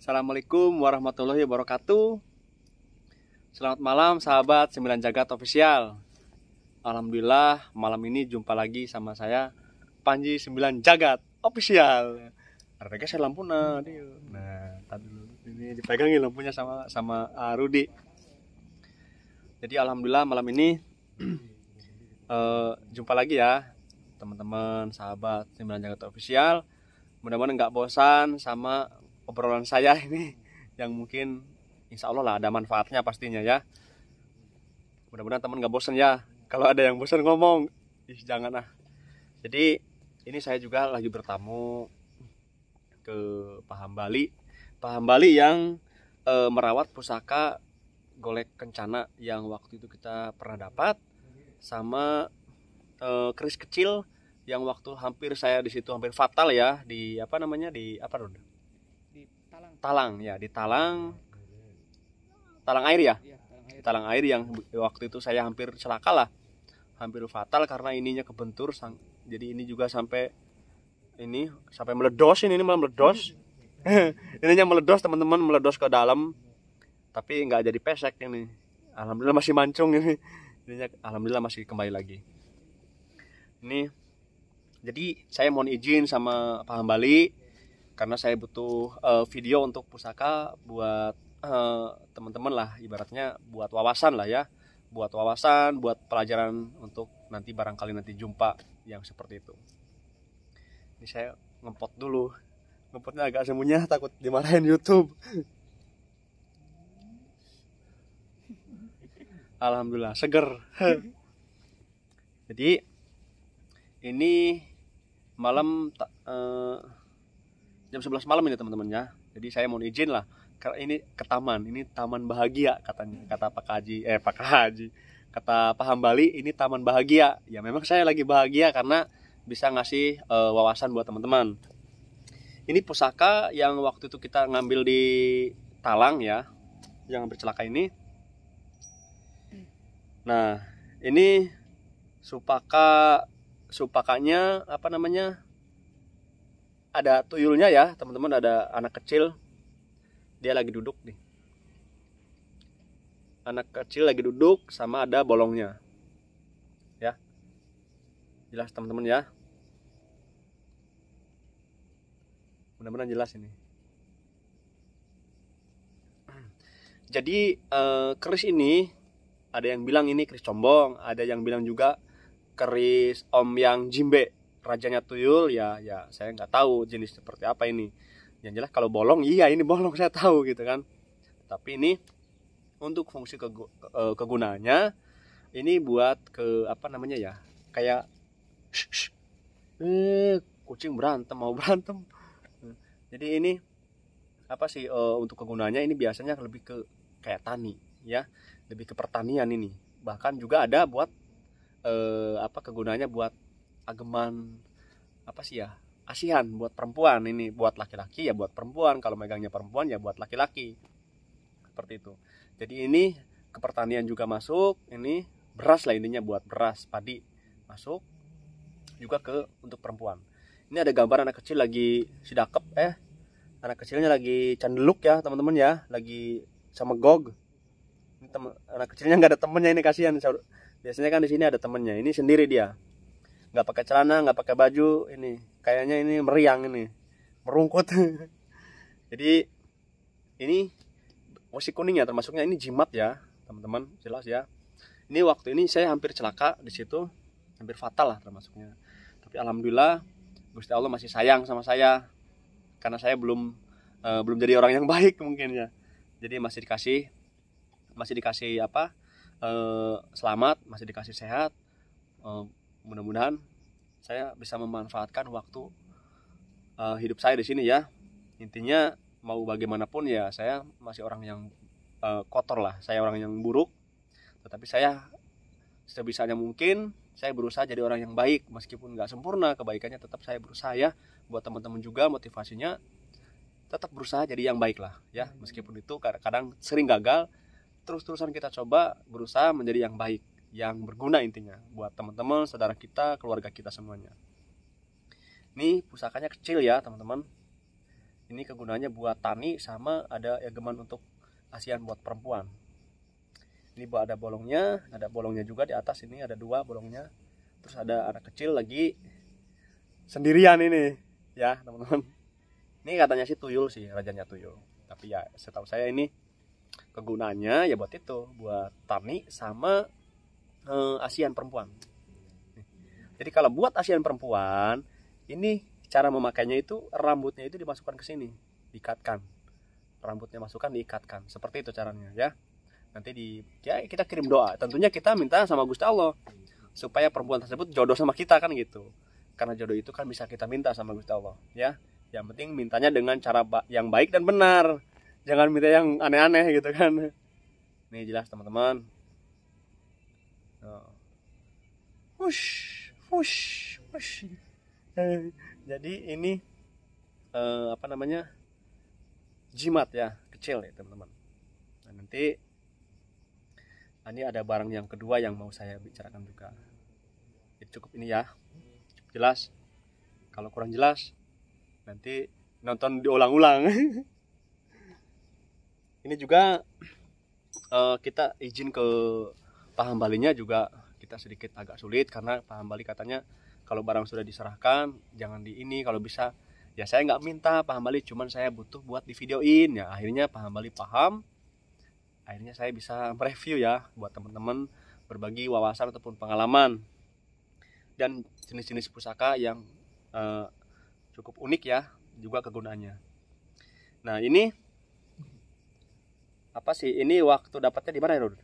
Assalamualaikum warahmatullahi wabarakatuh. Selamat malam sahabat 9 Jagat Official. Alhamdulillah malam ini jumpa lagi sama saya Panji 9 Jagat Official. Harga saya lampu nah, tadi dulu ini dipegangin lampunya sama Rudi. Jadi alhamdulillah malam ini jumpa lagi ya teman-teman sahabat 9 Jagat Official. Mudah-mudahan nggak bosan sama obrolan saya ini yang mungkin insya Allah lah ada manfaatnya pastinya ya. Mudah-mudahan teman nggak bosan ya. Kalau ada yang bosan ngomong, jangan lah. Jadi ini saya juga lagi bertamu ke Paham Bali yang merawat pusaka golek kencana yang waktu itu kita pernah dapat, sama keris kecil yang waktu hampir saya di situ hampir fatal ya, di apa namanya, di apa dulu? Talang ya, di talang air ya, talang air yang waktu itu saya hampir celaka lah, hampir fatal karena ininya kebentur. Jadi ini juga sampai meledos, ini malah meledos. Ininya meledos teman-teman, meledos ke dalam, tapi nggak jadi pesek ini. Alhamdulillah masih mancung ini. Ininya alhamdulillah masih kembali lagi. Ini jadi saya mohon izin sama Paham Bali karena saya butuh video untuk pusaka buat teman-teman lah, ibaratnya buat wawasan lah ya, buat wawasan, buat pelajaran untuk nanti barangkali nanti jumpa yang seperti itu. Ini saya ngempot dulu, ngempotnya agak sembunyi takut dimarahin YouTube. Alhamdulillah seger. Jadi ini malam jam 11 malam ini teman-teman ya. Jadi saya mohon izin lah, karena ini ke taman, ini taman bahagia katanya, kata kata Paham Bali, ini taman bahagia. Ya memang saya lagi bahagia karena bisa ngasih wawasan buat teman-teman. Ini pusaka yang waktu itu kita ngambil di talang ya, yang bercelaka ini. Nah, ini supakanya apa namanya? Ada tuyulnya ya teman-teman, ada anak kecil, dia lagi duduk nih, anak kecil lagi duduk sama ada bolongnya ya, jelas teman-teman ya, mudah-mudahan jelas ini. Jadi keris ini ada yang bilang ini keris combong, ada yang bilang juga keris Om yang Jimbe, rajanya tuyul ya. Saya nggak tahu jenis seperti apa ini. Yang jelas kalau bolong, iya ini bolong saya tahu gitu kan. Tapi ini untuk fungsi kegunaannya ini buat ke apa namanya ya, kayak kucing mau berantem. Jadi ini apa sih, untuk kegunaannya ini biasanya lebih ke kayak tani ya, lebih ke pertanian ini. Bahkan juga ada buat kegunaannya buat ageman, apa sih ya, asihan buat perempuan. Ini buat laki-laki ya buat perempuan, kalau megangnya perempuan ya buat laki-laki, seperti itu. Jadi ini ke pertanian juga masuk, ini beras lah intinya, buat beras padi masuk juga ke untuk perempuan. Ini ada gambar anak kecil lagi sidakep, anak kecilnya lagi candeluk ya teman-teman ya, lagi sama gog. Ini anak kecilnya nggak ada temennya, ini kasihan. Biasanya kan di sini ada temennya, ini sendiri dia, nggak pakai celana, nggak pakai baju. Ini kayaknya ini meriang, ini merungkut. Jadi ini musik kuning ya, termasuknya ini jimat ya teman-teman, jelas ya. Ini waktu ini saya hampir celaka di situ, hampir fatal lah termasuknya. Tapi alhamdulillah Gusti Allah masih sayang sama saya karena saya belum jadi orang yang baik mungkin ya. Jadi masih dikasih apa, selamat, masih dikasih sehat. Mudah-mudahan saya bisa memanfaatkan waktu hidup saya di sini ya. Intinya mau bagaimanapun ya, saya masih orang yang kotor lah, saya orang yang buruk. Tetapi saya sebisanya mungkin saya berusaha jadi orang yang baik, meskipun nggak sempurna kebaikannya, tetap saya berusaha ya. Buat teman-teman juga motivasinya tetap berusaha jadi yang baik lah ya, meskipun itu kadang-kadang sering gagal. Terus-terusan kita coba berusaha menjadi yang baik, yang berguna intinya buat teman-teman, saudara kita, keluarga kita semuanya. Ini pusakanya kecil ya teman-teman. Ini kegunaannya buat tani, sama ada egeman untuk ASEAN buat perempuan. Ini buat ada bolongnya juga di atas, ini ada 2 bolongnya. Terus ada anak kecil lagi sendirian ini ya teman-teman. Ini katanya sih tuyul sih, rajanya tuyul. Tapi ya setahu saya ini kegunaannya ya buat itu, buat tani sama ASEAN perempuan. Jadi kalau buat ASEAN perempuan, ini cara memakainya itu rambutnya itu dimasukkan ke sini, diikatkan. Rambutnya masukkan, diikatkan. Seperti itu caranya ya. Nanti kita kirim doa. Tentunya kita minta sama Gusti Allah supaya perempuan tersebut jodoh sama kita kan gitu. Karena jodoh itu kan bisa kita minta sama Gusti Allah ya. Yang penting mintanya dengan cara yang baik dan benar. Jangan minta yang aneh-aneh gitu kan. Nih jelas teman-teman. Wush. Jadi ini jimat ya, kecil ya teman-teman. Nah, nanti ini ada barang yang kedua yang mau saya bicarakan juga. Jadi cukup ini ya, cukup jelas. Kalau kurang jelas nanti nonton diulang-ulang. Ini juga kita izin ke Pak Hambalinya juga kita sedikit agak sulit, karena Pak Hambali katanya kalau barang sudah diserahkan jangan di ini, kalau bisa ya saya nggak minta Pak Hambali, cuman saya butuh buat di videoin ya. Akhirnya Pak Hambali paham, akhirnya saya bisa mereview ya buat teman-teman, berbagi wawasan ataupun pengalaman dan jenis-jenis pusaka yang cukup unik ya juga kegunaannya. Nah ini apa sih, ini waktu dapatnya di mana ya Rud?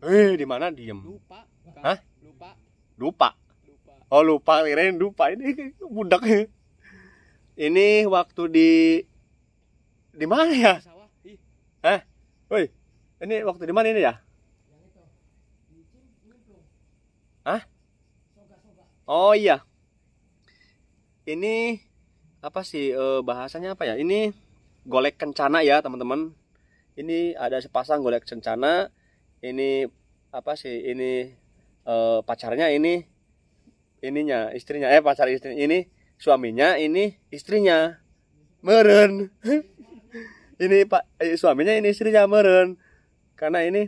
Di mana diem? Lupa. Hah? Lupa. Oh lupa, kirain lupa. Ini budak. Ini waktu di mana ya? Sawah. Woi, ini waktu di mana ini ya? Hah? Oh iya. Ini apa sih bahasanya apa ya? Ini golek kencana ya teman-teman. Ini ada sepasang golek kencana. Ini apa sih? Ini pacarnya, ini ininya istrinya, pacar istrinya, ini suaminya, ini istrinya. Meren. Ini suaminya, ini istrinya meren. Karena ini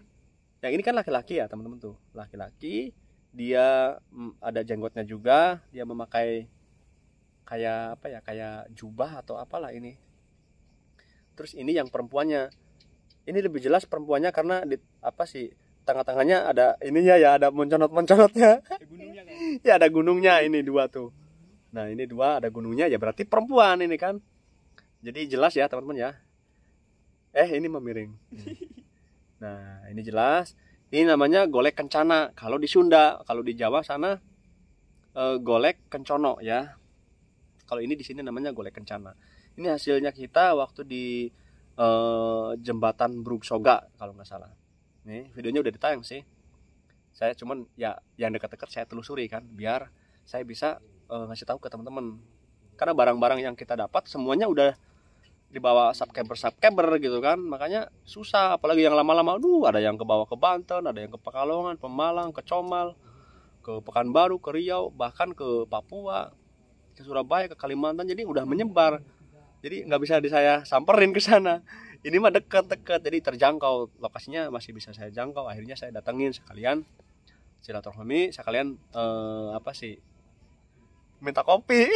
yang ini kan laki-laki ya teman-teman tuh, laki-laki. Dia ada jenggotnya juga, dia memakai kayak apa ya, kayak jubah atau apalah ini. Terus ini yang perempuannya, ini lebih jelas perempuannya karena apa sih, tengah-tengahnya ada ininya ya, ada menconot-menconotnya. Gunungnya kan? Ya ada gunungnya, ini 2 tuh. Nah ini 2 ada gunungnya ya, berarti perempuan ini kan. Jadi jelas ya teman-teman ya. Ini memiring. Nah ini jelas. Ini namanya golek kencana kalau di Sunda. Kalau di Jawa sana golek kencono ya. Kalau ini di sini namanya golek kencana. Ini hasilnya kita waktu di jembatan Brugsoga kalau nggak salah. Nih videonya udah ditayang sih. Saya cuman ya yang dekat-dekat saya telusuri kan, biar saya bisa ngasih tahu ke teman-teman. Karena barang-barang yang kita dapat semuanya udah dibawa subscriber gitu kan, makanya susah. Apalagi yang lama-lama, ada yang ke bawah ke Banten, ada yang ke Pekalongan, Pemalang, ke Comal, ke Pekanbaru, ke Riau, bahkan ke Papua, ke Surabaya, ke Kalimantan. Jadi udah menyebar, jadi nggak bisa saya samperin ke sana. Ini mah deket-deket, jadi terjangkau, lokasinya masih bisa saya jangkau. Akhirnya saya datengin sekalian silaturahmi, sekalian minta kopi.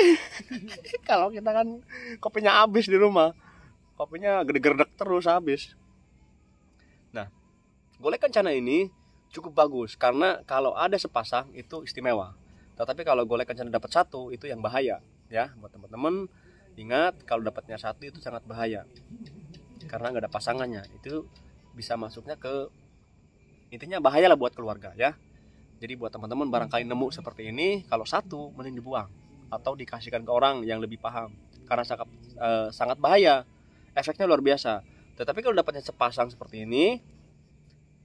Kalau kita kan kopinya habis di rumah, kopinya gede-gede terus habis. Nah golek kencana ini cukup bagus karena kalau ada sepasang itu istimewa. Tetapi kalau golek kencana dapat 1 itu yang bahaya ya. Buat teman-teman ingat, kalau dapatnya 1 itu sangat bahaya karena nggak ada pasangannya. Itu bisa masuknya ke, intinya bahaya lah buat keluarga ya. Jadi buat teman-teman barangkali nemu seperti ini, kalau 1 mending dibuang atau dikasihkan ke orang yang lebih paham, karena sangat bahaya, efeknya luar biasa. Tetapi kalau dapatnya sepasang seperti ini,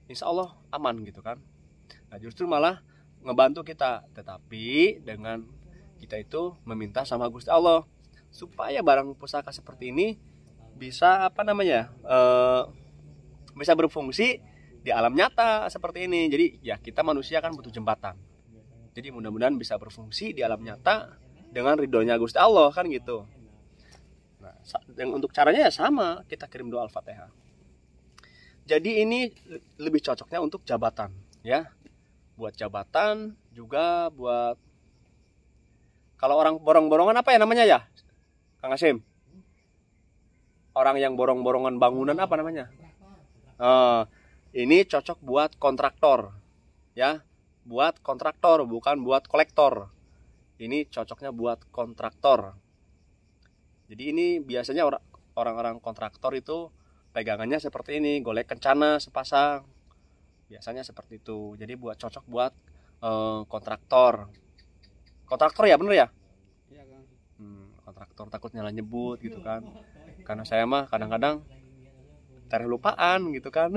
insya Allah aman gitu kan. Nah justru malah ngebantu kita, tetapi dengan kita itu meminta sama Gusti Allah supaya barang pusaka seperti ini bisa bisa berfungsi di alam nyata seperti ini. Jadi ya kita manusia kan butuh jembatan. Jadi mudah-mudahan bisa berfungsi di alam nyata dengan ridhonya Gusti Allah kan gitu. Nah, yang untuk caranya ya sama, kita kirim doa Al-Fatihah. Jadi ini lebih cocoknya untuk jabatan ya. Buat jabatan juga buat kalau orang borong-borongan apa ya namanya ya? Kang Asim. Orang yang borong-borongan bangunan apa namanya? Ini cocok buat kontraktor ya, buat kontraktor bukan buat kolektor. Ini cocoknya buat kontraktor. Jadi ini biasanya orang-orang kontraktor itu pegangannya seperti ini, golek kencana sepasang, biasanya seperti itu. Jadi cocok buat kontraktor ya, bener ya? Iya, Kang. Kontraktor takut nyala nyebut gitu kan, karena saya mah kadang-kadang terlupaan gitu kan.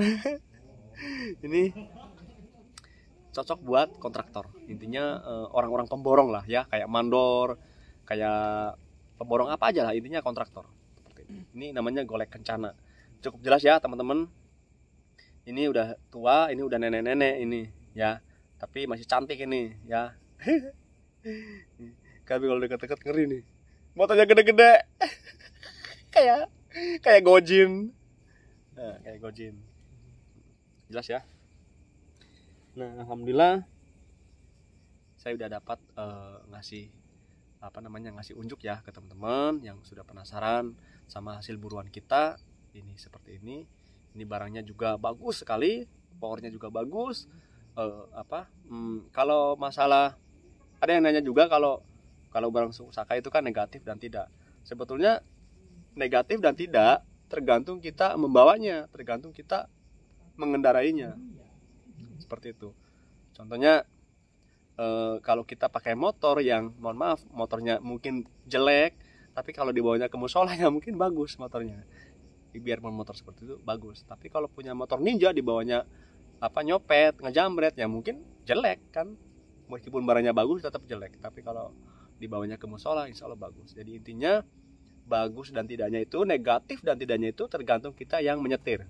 Ini cocok buat kontraktor, intinya orang-orang pemborong lah ya, kayak mandor, kayak pemborong apa aja lah, intinya kontraktor. Ini namanya golek kencana. Cukup jelas ya teman-teman. Ini udah tua, ini udah nenek-nenek ini ya, tapi masih cantik ini ya. Tapi kalau deket-deket ngeri nih, motornya gede-gede. kayak Gojin. Nah, kayak Gojin. Jelas ya. Nah, alhamdulillah saya udah dapat ngasih unjuk ya ke teman-teman yang sudah penasaran sama hasil buruan kita. Ini seperti ini. Ini barangnya juga bagus sekali, powernya juga bagus. Kalau masalah ada yang nanya juga kalau barang suku Saka itu kan negatif dan tidak. Sebetulnya negatif dan tidak tergantung kita membawanya, tergantung kita mengendarainya. Seperti itu. Contohnya kalau kita pakai motor yang mohon maaf motornya mungkin jelek, tapi kalau dibawanya ke musola ya mungkin bagus motornya. Biarpun motor seperti itu bagus, tapi kalau punya motor Ninja dibawanya nyopet, ngejamret ya mungkin jelek kan. Meskipun barangnya bagus tetap jelek, tapi kalau dibawanya ke musola insya Allah bagus. Jadi intinya bagus dan tidaknya itu, negatif dan tidaknya itu tergantung kita yang menyetir.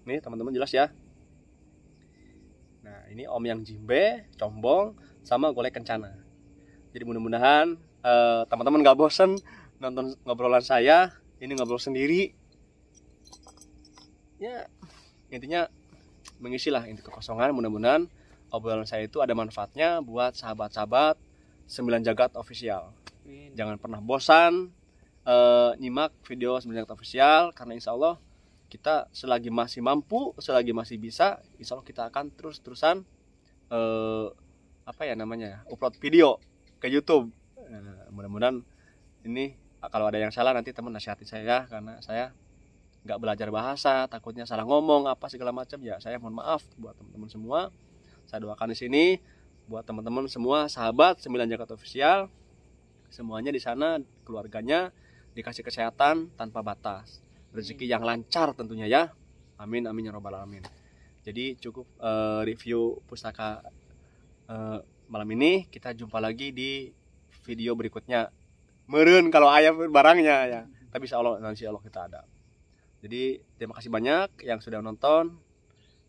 Nih teman-teman jelas ya. Nah ini om yang jimbe, combong, sama golek kencana. Jadi mudah-mudahan teman-teman gak bosen nonton ngobrolan saya. Ini ngobrol sendiri ya, intinya mengisilah inti kekosongan. Mudah-mudahan obrolan saya itu ada manfaatnya buat sahabat-sahabat 9 Jagat Official. Jangan pernah bosan nyimak video 9 Jagat Official, karena insya Allah kita selagi masih mampu, selagi masih bisa, insya Allah kita akan terus-terusan upload video ke YouTube. Mudah-mudahan ini kalau ada yang salah nanti teman nasihatin saya, karena saya nggak belajar bahasa, takutnya salah ngomong apa segala macam ya. Saya mohon maaf buat teman-teman semua. Saya doakan di sini buat teman-teman semua sahabat 9 Jagat Official, semuanya di sana keluarganya dikasih kesehatan tanpa batas, rezeki yang lancar tentunya ya. Amin amin ya robbal alamin. Jadi cukup review pustaka malam ini. Kita jumpa lagi di video berikutnya. Meren kalau ayam barangnya ya. Tapi insya Allah kita ada. Jadi terima kasih banyak yang sudah nonton.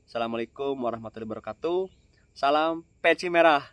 Assalamualaikum warahmatullahi wabarakatuh. Salam peci merah.